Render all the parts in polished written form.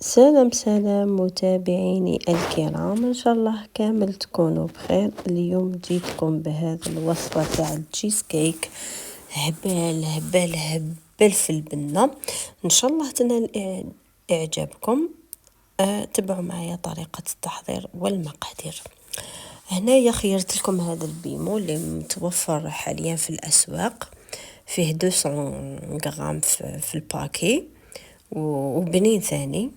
سلام سلام متابعيني الكرام، ان شاء الله كامل تكونوا بخير. اليوم جيتكم بهذا الوصفة تاع التشيز كيك. هبال هبال هبال في البنة، ان شاء الله تنال اعجابكم. تبعوا معايا طريقة التحضير والمقادير. هنايا خيرت لكم هذا البيمو اللي متوفر حاليا في الاسواق، فيه 200 غرام في الباكي وبنين ثاني.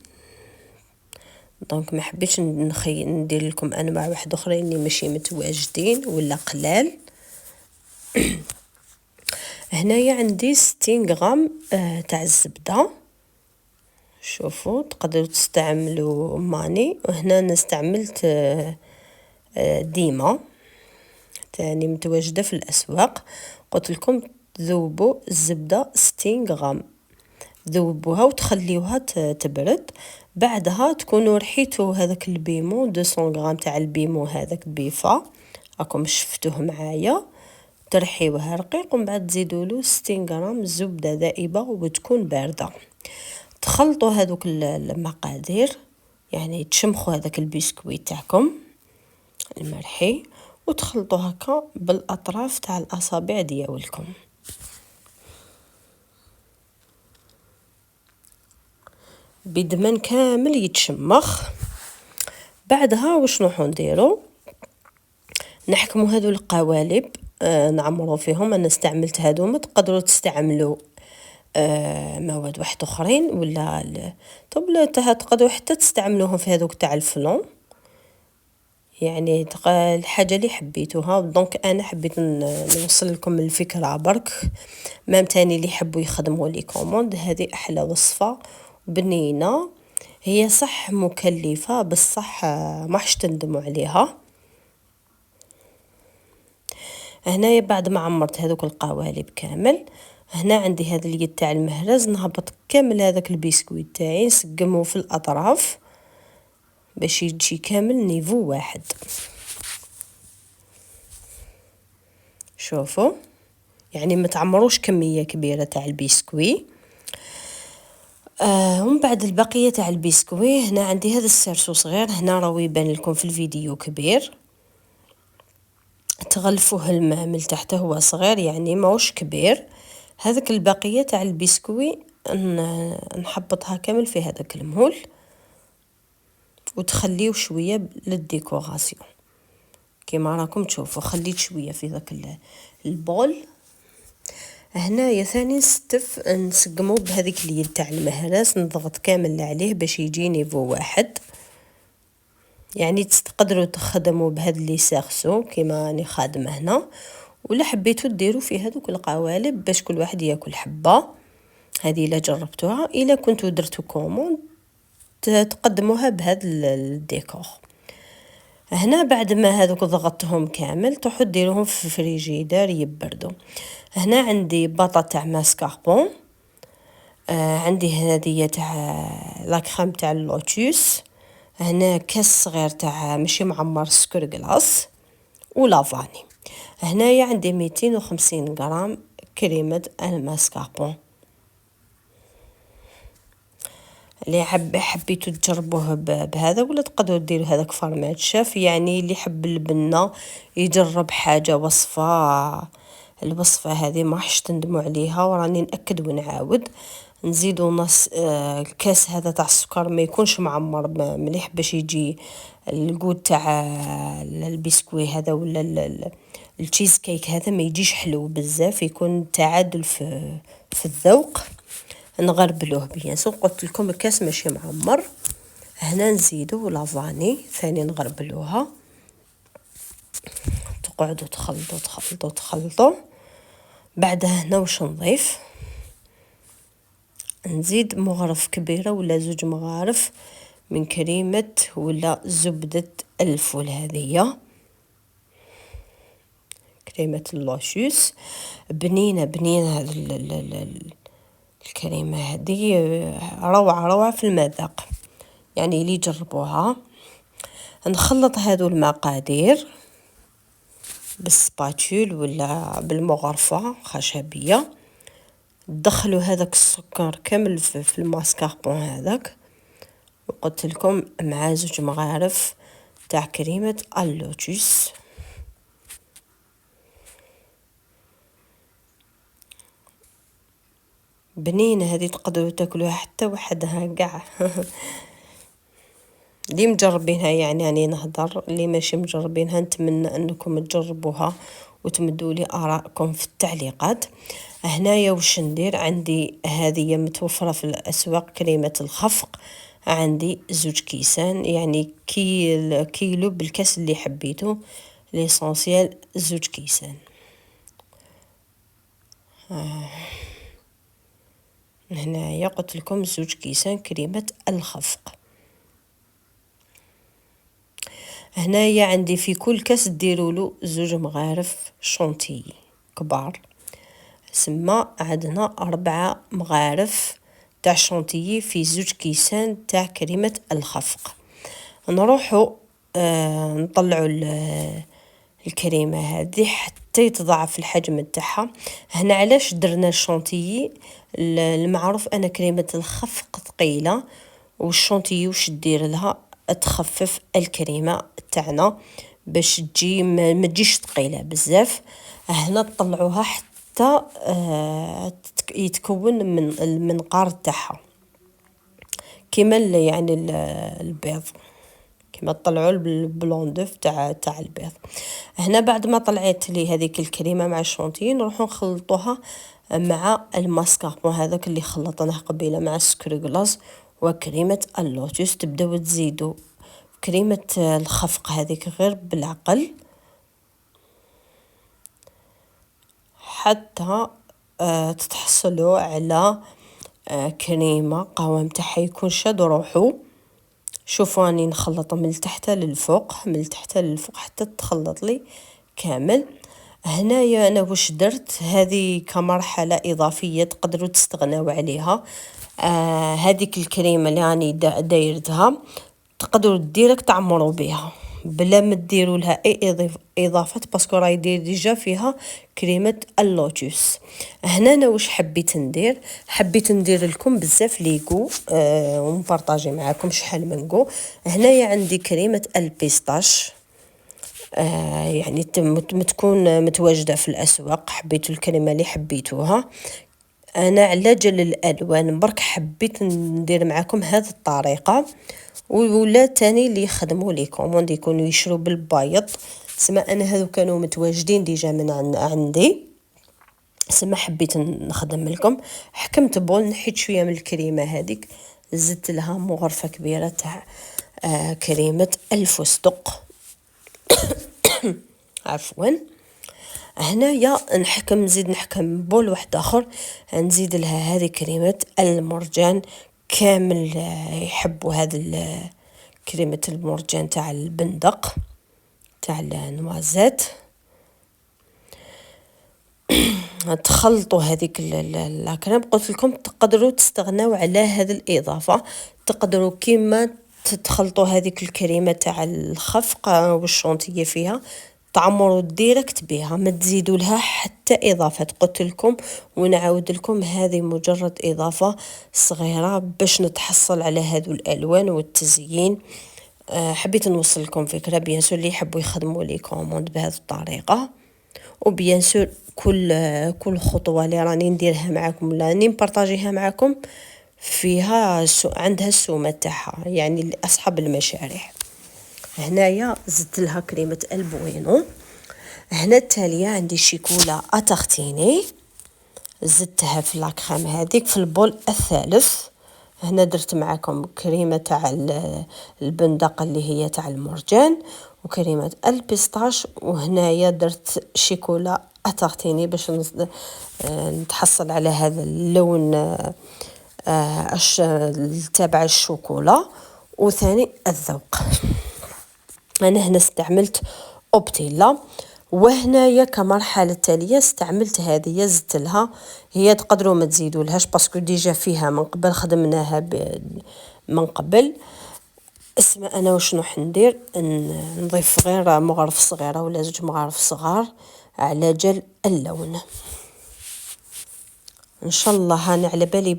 دونك ما حبيتش ندير لكم انواع واحد اخرين اللي ماشي متواجدين ولا قلال. هنايا عندي 60 غرام تاع الزبده. شوفوا تقدروا تستعملوا ماني، وهنا انا استعملت ديما تاني متواجده في الاسواق. قلت لكم ذوبوا الزبده 60 غرام، ذوبوها وتخليوها تبرد. بعدها تكونوا رحيتوا هذاك البيمو 200 غرام تاع البيمو هذاك بيفا، راكم شفتوه معايا. ترحيوها رقيق ومن بعد تزيدوا له 60 غرام زبده ذائبه وتكون بارده. تخلطوا هذوك المقادير، يعني تشمخوا هذاك البسكويت تاعكم المرحي وتخلطوا هكا بالاطراف تاع الاصابع ديالكم. بدمن كامل يتشمخ. بعدها واش نروحو نديرو؟ نحكموا هذو القوالب، نعمروا فيهم. انا استعملت هذوما، تقدروا تستعملوا مواد واحد اخرين ولا طب تقدروا حتى تستعملوهم في هذوك تاع الفلون، يعني الحاجه اللي حبيتوها. دونك انا حبيت نوصل لكم الفكره برك. مام تاني اللي يحبوا يخدموا لي كوموند، هذه احلى وصفه بنينه. هي صح مكلفه بصح ما حش تندموا عليها. هنايا بعد ما عمرت هذوك القوالب كامل، هنا عندي هذا اليد تاع المهرز، نهبط كامل هذاك البسكويت تاعي نسقمه في الاطراف باش يجي كامل نيفو واحد. شوفوا يعني ما تعمروش كميه كبيره تاع البسكوي. ومن بعد البقيه تاع البسكوي، هنا عندي هذا السرسو صغير، هنا راهو يبان لكم في الفيديو كبير. تغلفوه الماء من تحت، هو صغير يعني ماهوش كبير. هذاك البقيه تاع البسكوي نحبطها كامل في هذاك المول وتخليه شويه للديكوراسيون كيما راكم تشوفوا. خليت شويه في ذاك البول. هنايا ثاني نسقمو بهذيك اليد تاع المهرس، نضغط كامل عليه باش يجي نيفو واحد. يعني تقدروا تخدموا بهذا اللي ساخسو كيما راني خادمه هنا، ولا حبيتوا ديروا في هذوك القوالب باش كل واحد ياكل حبه. هذه الا جربتوها، الا كنتوا درتوا كوموند تقدموها بهذا الديكور. هنا بعد ما هذوك ضغطتهم كامل تروحوا ديروهم في الفريجيدار يبردوا. هنا عندي بطاطا تاع ماسكاربون، عندي هذه تاع لاكريم تاع اللوتوس، هنا كاس صغير تاع ماشي معمر سكر كلاص ولافاني. هنايا عندي 250 غرام كريمه الماسكاربون. اللي حبيتوا تجربوه بهذا، ولا تقدروا ديروا هذاك فرمات شاف. يعني اللي يحب البنه يجرب حاجه الوصفه هذه ما راحش تندموا عليها، وراني ناكد ونعاود. نزيدوا نص الكاس هذا تاع السكر، ما يكونش معمر مليح باش يجي الجود تاع البسكوي هذا ولا التشيز كيك هذا ما يجيش حلو بزاف، يكون تعادل في الذوق. نغربلوه بيان سو. قلت لكم الكاس ماشي معمر. هنا نزيدوا لافاني ثاني نغربلوها. تقعدوا تخلطوا تخلطوا تخلطوا. بعدها هنا واش نضيف؟ نزيد مغرف كبيره ولا 2 مغارف من كريمه ولا زبده الفول. هذه كريمه اللوشوس بنينه بنينه. الكريمه هذه روعه روعه في المذاق، يعني اللي يجربوها. نخلط هذو المقادير بالسباتول ولا بالمغرفه خشبيه. دخلوا هذاك السكر كامل في الماسكاربون هذاك، وقلت لكم مع 2 مغارف تاع كريمة اللوتوس. بنينة هذه، تقدروا تاكلوها حتى وحدها كاع. اللي مجربينها يعني أنا نهضر، اللي ماشي مجربينها نتمنى أنكم تجربوها وتمدوا لي آراءكم في التعليقات. هنايا وش ندير؟ عندي هذه متوفرة في الأسواق كريمة الخفق، عندي 2 كيسان، يعني كيلو بالكاس اللي حبيته، ليسونسيال 2 كيسان. هنايا قلت لكم 2 كيسان كريمة الخفق. هنايا عندي في كل كاس ديروا له 2 مغارف شونتيي كبار، سما عندنا 4 مغارف تاع شونتيي في 2 كيسان تاع كريمة الخفق. نروحوا نطلعوا الكريمة هذه حتى يتضاعف الحجم تاعها. هنا علاش درنا الشونتيي؟ المعروف أنا كريمة الخفق ثقيلة، والشونتيي وش دير لها؟ تخفف الكريمة تاعنا باش تجي ما تجيش ثقيلة بزاف. هنا تطلعوها حتى يتكون من المنقار تاعها كيما يعني البيض، كما تطلعوا البلون دوف تاع البيض. هنا بعد ما طلعت لي هذيك الكريمه مع الشونتي، نروحوا نخلطوها مع الماسكاربون هذاك اللي خلطناه قبيله مع السكر غلاس وكريمه اللوتوس. تبداو تزيدوا كريمه الخفق هذيك غير بالعقل حتى تتحصلوا على كريمه قوام تاعها يكون شاد روحو. شوفوا راني نخلطه من تحت للفوق، من تحت للفوق حتى تخلط لي كامل. هنايا انا واش درت؟ هذه كمرحله اضافيه تقدروا تستغناو عليها. هذيك الكريمه اللي راني دايرتها تقدروا ديريكت تعمروا بها بلا ما ديروا لها اي اضافات، باسكو راهي ديجا فيها كريمه اللوتوس. هنا انا واش حبيت ندير؟ حبيت ندير لكم بزاف ليغو ونبارطاجي معاكم شحال من جو. هنايا عندي كريمه البيستاش، يعني تكون متواجده في الاسواق. حبيتوا الكريمه اللي حبيتوها. انا على جال الالوان برك حبيت ندير معاكم هذه الطريقه، ولا تاني اللي يخدموا لي كوموند يكونوا يشرو بالبايض. سما انا هذو كانوا متواجدين ديجا من عندي، سما حبيت نخدم لكم. حكمت بول نحيت شويه من الكريمه هذيك، زدت لها مغرفه كبيره تاع كريمه الفستق. عفوا. هنايا نزيد نحكم بول واحد اخر، نزيد لها هذه كريمه المرجان. كامل يحبوا هذا كريمه المرجان تاع البندق تاع النوازات. تخلطوا هذيك الكريم. قلت لكم تقدروا تستغناو على هذه الاضافه، تقدروا كيما تخلطوا هذيك الكريمه تاع الخفق والشونتيه فيها تعمروا ديريكت بها، ما تزيدوا لها حتى اضافات. قلت لكم ونعاود لكم هذه مجرد اضافه صغيره باش نتحصل على هذو الالوان والتزيين. حبيت نوصل لكم فكره. بيان سور اللي يحبوا يخدموا لي كوموند بهذه الطريقه، وبيان سور كل خطوه اللي راني نديرها معكم ولا راني نبارطاجيها معكم فيها عندها السومه تاعها، يعني لاصحاب المشاريع. هنايا زدت لها كريمه البوينو. هنا التاليه عندي شيكولا اتارتيني، زدتها في لاكريم هذيك في البول الثالث. هنا درت معكم كريمه تاع البندق اللي هي تاع المرجان وكريمه البيستاش، وهنايا درت شيكولا اتارتيني باش نتحصل على هذا اللون تبع الشوكولا وثاني الذوق. انا هنا استعملت اوبتيلا. وهنايا كمرحله تاليه استعملت هذه، زدت لها، هي تقدروا ما تزيدوا لهاش باسكو ديجا فيها من قبل خدمناها من قبل. اسمع انا وشنو حندير، نضيف غير مغرف صغيره ولا 2 مغارف صغار على جال اللون. ان شاء الله. هاني على بالي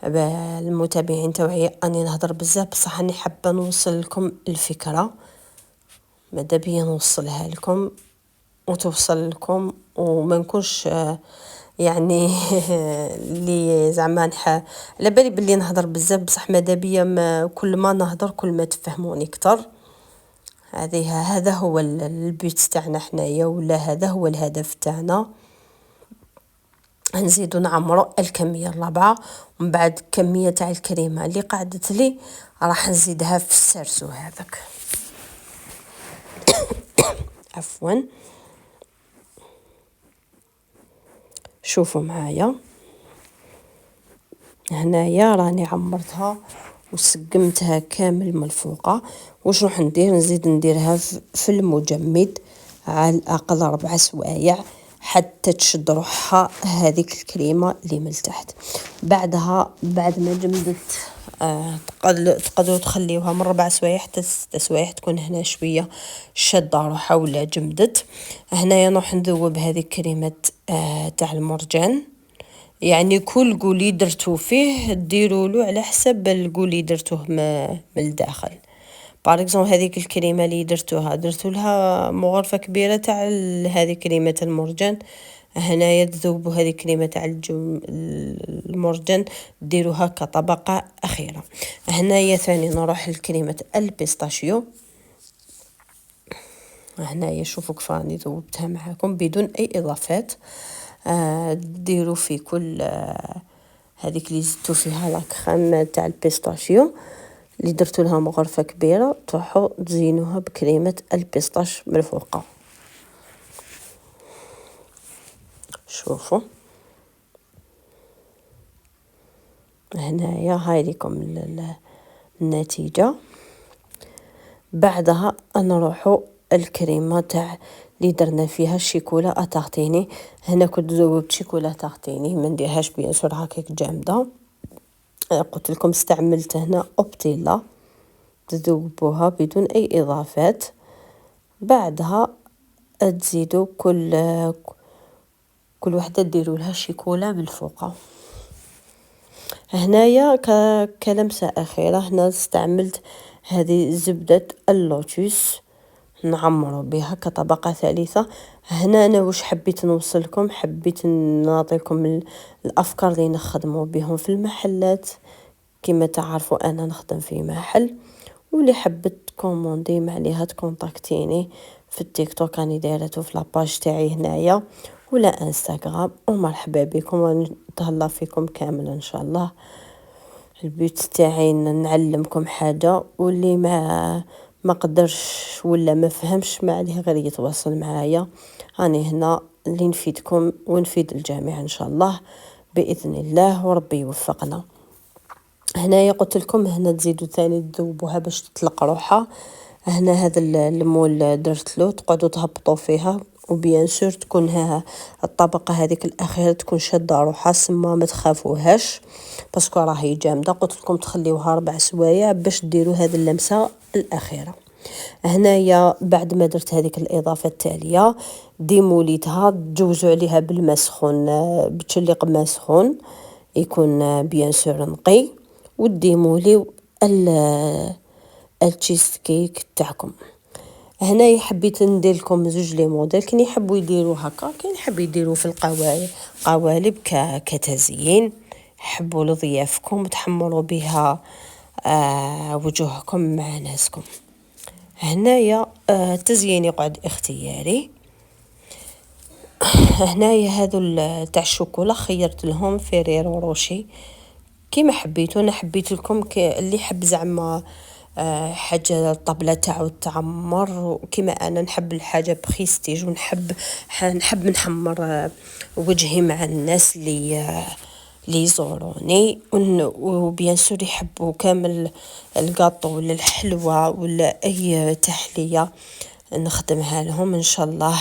بالمتابعين توعي اني نهضر بزاف، بصح راني حابه نوصل لكم الفكره، ماذا بيا نوصلها لكم وتوصل لكم، وما نكونش يعني اللي زعما على بالي باللي نهضر بزاف، بصح ماذا بيا كل ما نهضر كل ما تفهموني اكثر. هذا هو البيت تاعنا حنايا، ولا هذا هو الهدف تاعنا. نزيدو نعمرو الكميه الرابعه، ومن بعد الكميه تاع الكريمه اللي قعدت لي راح نزيدها في السرسو هذاك. عفوا، شوفوا معايا هنايا راني عمرتها وسقمتها كامل من الفوقه. واش راح ندير؟ نزيد نديرها في المجمد على الاقل 4 سوايع حتى تشد روحها هذيك الكريمه اللي من تحت. بعدها بعد ما جمدت تقدروا تخليوها من 4 سوايع حتى 6 سوايع تكون هنا شويه شاده روحها ولا جمدت. هنايا نروح نذوب هذه كريمه تاع المرجان، يعني كل قولي درتو فيه ديروا له على حسب القولي درتوه من الداخل. باريكزون هذيك الكريمه اللي درتو لها مغرفه كبيره تاع هذه كريمه المرجان. هنايا تذوبوا هذه كريمه تاع المرجان ديروها كطبقه اخيره. هنايا ثاني نروح لكريمه البيستاشيو. هنايا شوفوا كيف راني ذوبتها معاكم بدون اي اضافات. ديروا في كل هذيك اللي زدتوا فيها لاكريم تاع البيستاشيو اللي درتوا لها مغرفه كبيره، تروحوا تزينوها بكريمه البيستاش من فوق. شوفوا هنايا هاي لكم النتيجه. بعدها نروحوا الكريمه تاع اللي درنا فيها الشيكولا اتارتيني. هنا كنت ذوبت شيكولا اتارتيني، ما نديرهاش بيان سور هكاك جامده. قلت لكم استعملت هنا اوبتيلا، تذوبوها بدون اي اضافات. بعدها تزيدوا كل وحده ديروا لها شيكولا من فوق. هنايا كلمسه اخيره هنا استعملت هذه زبده اللوتوس نعمروا بها كطبقة ثالثة. هنا أنا واش حبيت نوصلكم، حبيت نعطيكم الأفكار اللي نخدموا بهم في المحلات. كما تعرفوا أنا نخدم في محل، واللي حبت كوموندي معليها تكونتاكتيني في التيك توك راني دايرته في لاباج تاعي هنايا ولا انستغرام. ومرحبا بكم ونتهلا فيكم كامل ان شاء الله. البيت تاعي نعلمكم حاجه، واللي ما قدرش ولا ما فهمش ما عليه غير يتواصل معايا. راني هنا اللي نفيدكم ونفيد الجميع ان شاء الله باذن الله، وربي يوفقنا. هنايا قلت لكم هنا تزيدوا ثاني تذوبوها باش تطلق روحها. هنا هذا المول درت له تقعدوا تهبطوا فيها، وبيان سور تكون الطبقه هذيك الاخيره تكون شاده روحها، سما ما تخافوهاش باسكو راهي جامده. قلت لكم تخليوها 4 سوايع باش ديروا هذه اللمسه الاخيره. هنايا بعد ما درت هذيك الاضافه التاليه ديموليتها، تجوزوا عليها بالماء سخون، بتشليق ماء سخون يكون بيان سور نقي، وديموليو التشيز كيك تاعكم. هنايا حبيت ندير لكم زوج لي موديل، كاين يحبوا يديروا هكا، كاين يحب يديروا في قوالب كتزيين، حبوا لضيافكم وتحمروا بها وجوهكم مع ناسكم. هنايا التزيين يقعد اختياري. هنايا هذو تاع الشوكولا خيرت لهم فيريرو روشي كيما حبيتو. انا حبيت لكم اللي حب زعما حاجه الطبله تاعو تعمر كيما انا نحب الحاجه بريستيج، ونحب نحمر وجهي مع الناس اللي يزوروني، وبيان سور يحبوا كامل القاطو ولا الحلوى ولا اي تحليه نخدمها لهم ان شاء الله.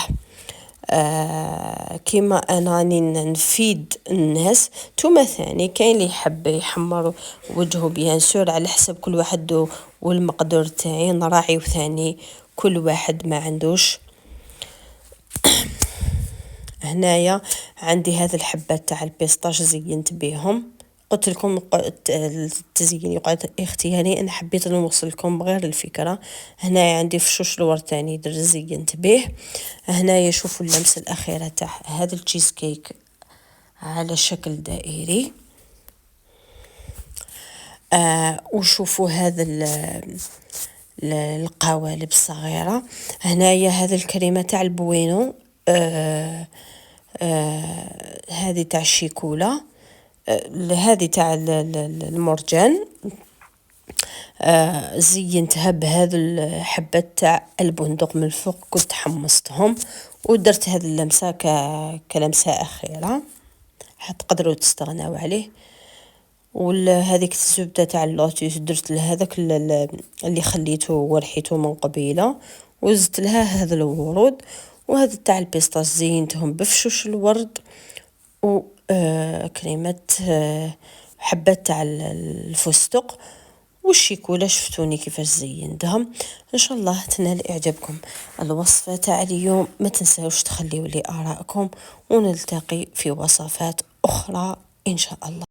كيما انا راني نفيد الناس. توما ثاني كاين اللي يحب يحمر وجهه بيان سور على حسب كل واحد والمقدور تاعي، نراعي وثاني كل واحد ما عندوش. هنايا عندي هذه الحبات تاع البيستاش زينت بيهم. قلت لكم التزيين يقعد اختياري، انا حبيت نوصل لكم غير الفكره. هنايا عندي فشوش الورد تاني درت زينت به. هنايا شوفوا اللمسه الاخيره تاع هذا التشيز كيك على شكل دائري. وشوفوا هذا القوالب الصغيره. هنايا هذا الكريمه تاع البوينو، هذه تاع الشيكولا، هذه تاع المرجان. زينتها بهذا الحبات تاع البندق من الفوق، كنت حمصتهم ودرت هذه اللمسه كلمسه اخيره تقدروا تستغناو عليه. وهذيك الزبده تاع اللوتيس درت لها هذاك اللي خليته ورحيته من قبيله، وزدت لها هذا الورود. وهذا تاع البيستاش زينتهم بفشوش الورد و كريمه حبات تاع الفستق والشيكولا. شفتوني كيفاش زينتهم. ان شاء الله تنال اعجابكم الوصفه تاع اليوم. ما تنساوش تخليوا لي ارائكم، ونلتقي في وصفات اخرى ان شاء الله.